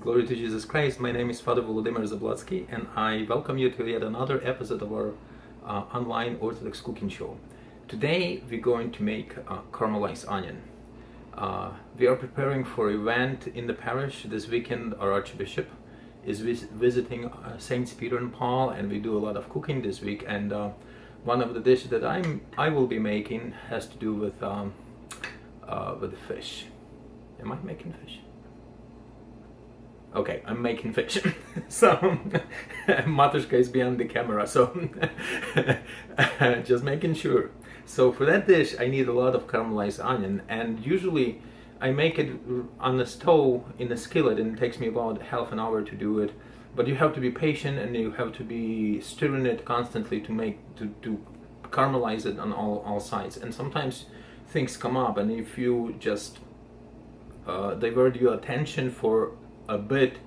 Glory to Jesus Christ. My name is Father Volodymyr Zablotsky, and I welcome you to yet another episode of our online Orthodox cooking show. Today we're going to make caramelized onion. We are preparing for an event in the parish. This weekend our Archbishop is visiting Saints Peter and Paul, and we do a lot of cooking this week. And one of the dishes that I will be making has to do with fish. Am I making fish? Okay, I'm making fish. So Matushka is behind the camera, so just making sure. So for that dish I need a lot of caramelized onion, and usually I make it on the stove in a skillet, and it takes me about half an hour to do it. But you have to be patient, and you have to be stirring it constantly to caramelize it on all sides. And sometimes things come up, and if you just divert your attention for a bit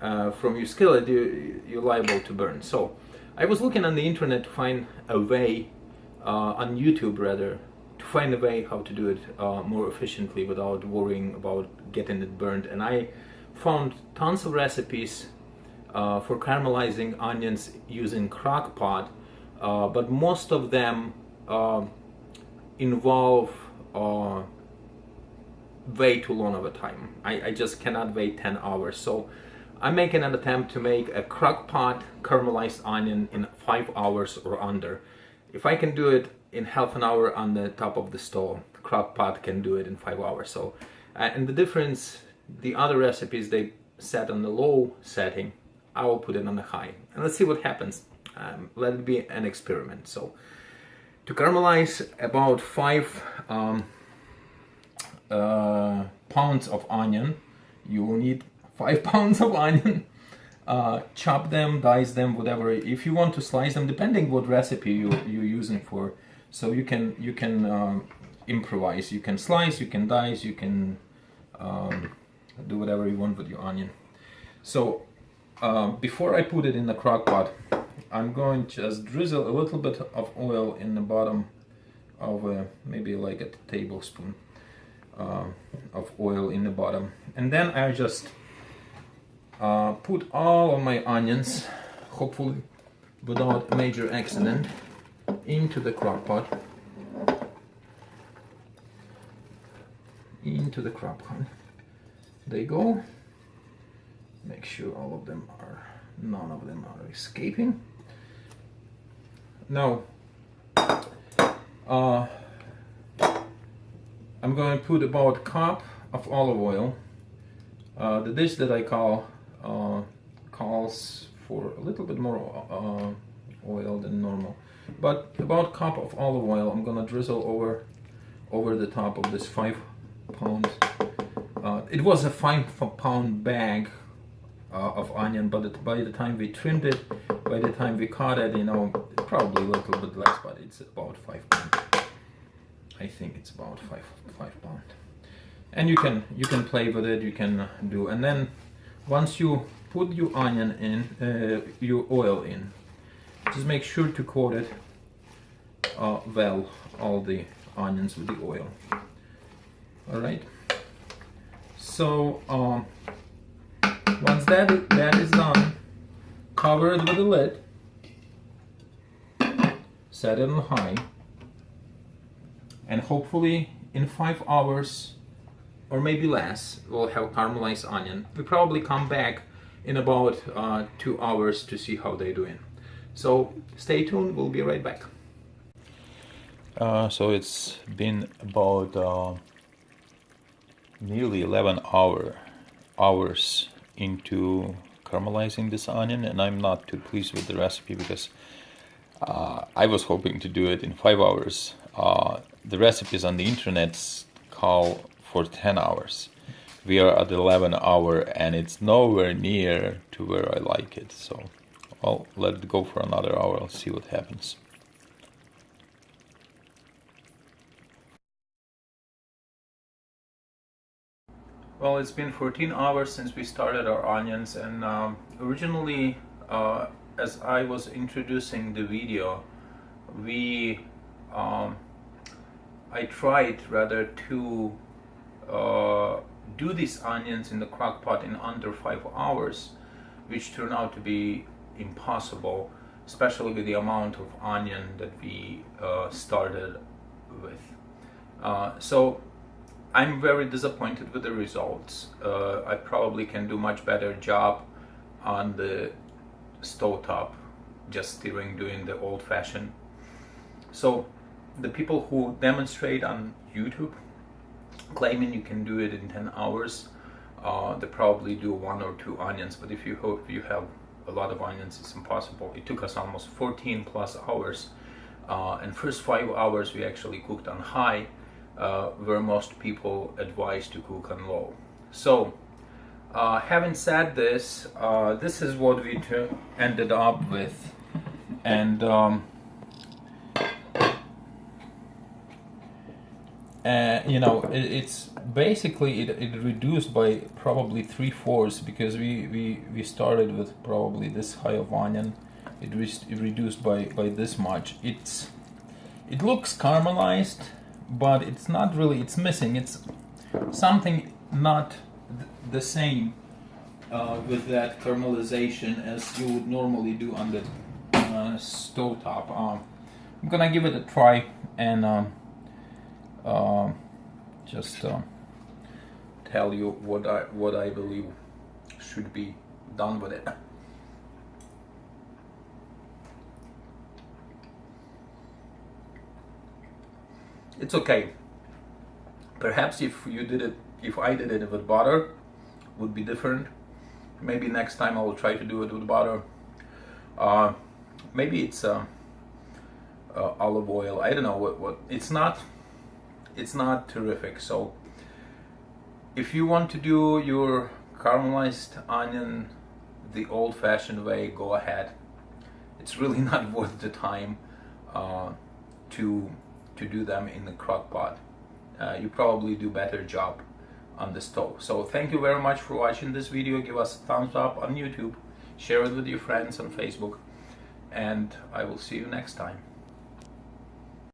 from your skillet, you're liable to burn. So I was looking on the internet to find a way, on YouTube rather, to find a way how to do it more efficiently without worrying about getting it burned. And I found tons of recipes for caramelizing onions using Crock-Pot, but most of them involve way too long of a time. I just cannot wait 10 hours. So I'm making an attempt to make a Crock-Pot caramelized onion in 5 hours or under. If I can do it in half an hour on the top of the stove, Crock-Pot can do it in 5 hours. So and the difference, the other recipes they set on the low setting, I will put it on the high, and let's see what happens. Let it be an experiment. So to caramelize about 5 pounds of onion, you will need 5 pounds of onion. Chop them, dice them, whatever. If you want to slice them, depending what recipe you're using for, so you can improvise. You can slice, you can dice, you can do whatever you want with your onion. So before I put it in the crock pot, I'm going to just drizzle a little bit of oil in the bottom of maybe like a tablespoon of oil in the bottom, and then I just put all of my onions, hopefully without major accident, into the crock pot. Into the crock pot. They go. Make sure none of them are escaping. Now I'm going to put about a cup of olive oil. The dish that I calls for a little bit more oil than normal, but about a cup of olive oil I'm gonna drizzle over the top of this 5 pounds. It was a 5-pound bag of onion, but by the time we trimmed it, by the time we cut it, probably a little bit less, but it's about 5 pounds. I think it's about 5 pounds. And you can play with it, you can do, and then once you put your onion in, your oil in, just make sure to coat it well, all the onions with the oil. All right. So once that is done, cover it with a lid, set it on high, and hopefully in 5 hours or maybe less we'll have caramelized onion. We probably come back in about 2 hours to see how they're doing. So stay tuned, we'll be right back. So it's been about nearly 11 hours into caramelizing this onion, and I'm not too pleased with the recipe because I was hoping to do it in 5 hours. The recipes on the internet call for 10 hours. We are at 11 hour, and it's nowhere near to where I like it. So I'll let it go for another hour. I'll see what happens. Well, it's been 14 hours since we started our onions, and originally, as I was introducing the video, I tried rather to do these onions in the crock pot in under 5 hours, which turned out to be impossible, especially with the amount of onion that we started with. So I'm very disappointed with the results. I probably can do much better job on the stovetop, just doing the old-fashioned. So the people who demonstrate on YouTube claiming you can do it in 10 hours, they probably do 1 or 2 onions, but if you have a lot of onions, it's impossible. It took us almost 14 plus hours, and first 5 hours we actually cooked on high, where most people advise to cook on low. So having said this, this is what we ended up with, and you know, it's basically it reduced by probably 3/4, because we started with probably this high of onion. It reduced by this much. It looks caramelized, but it's not really. It's missing. It's something not the same with that caramelization as you would normally do on the stovetop. I'm gonna give it a try and just tell you what I believe should be done with it. It's okay. Perhaps if I did it with butter, would be different. Maybe next time I will try to do it with butter. Maybe it's olive oil. I don't know what. It's not terrific. So if you want to do your caramelized onion the old-fashioned way, go ahead. It's really not worth the time to do them in the crock pot. You probably do better job on the stove. So thank you very much for watching this video. Give us a thumbs up on YouTube, share it with your friends on Facebook, and I will see you next time.